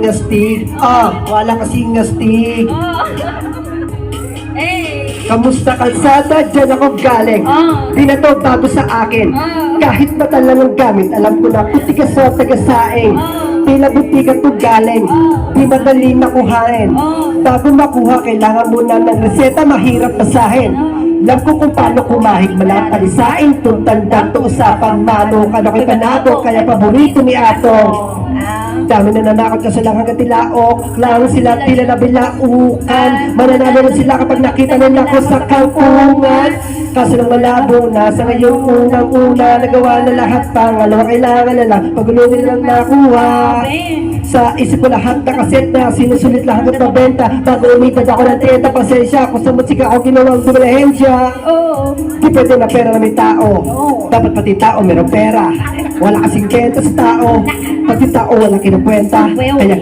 Astig. Wala kasing astig. Kamusta kalsada? Diyan ako galing. Di na to bago sa akin. Kahit mata lang ang gamit, alam ko na puti ka sa tagasaing. Tila buti ka to galing. Di madali makuhain. Bago makuha, kailangan muna ng reseta, mahirap basahin. Alam ko kung paano kumahig, malapalisain. Kung tandang to usapang mano, kano'y panado, kaya paborito ni Ato. Dami na nanakot ka sa lang hanggang tilaok. Lang sila tila na bilaukan. Mananalo na sila kapag nakita nila ko sa kampungan. Kaso lang malabo na sa ngayong unang-una. Nagawa na lahat, pangalawa kailangan na lang pagulo nilang nakuha. Sa isip ko lahat na kaset na sinusulit lahat ng pabenta. Bago umitad ako ng 30, pasensya ako sa musika ako ginawang dumalahensya. Di pwede na pera na may tao. Dapat pati tao meron pera. Wala kasing kwenta sa tao. Pati tao walang kinukwenta. Kaya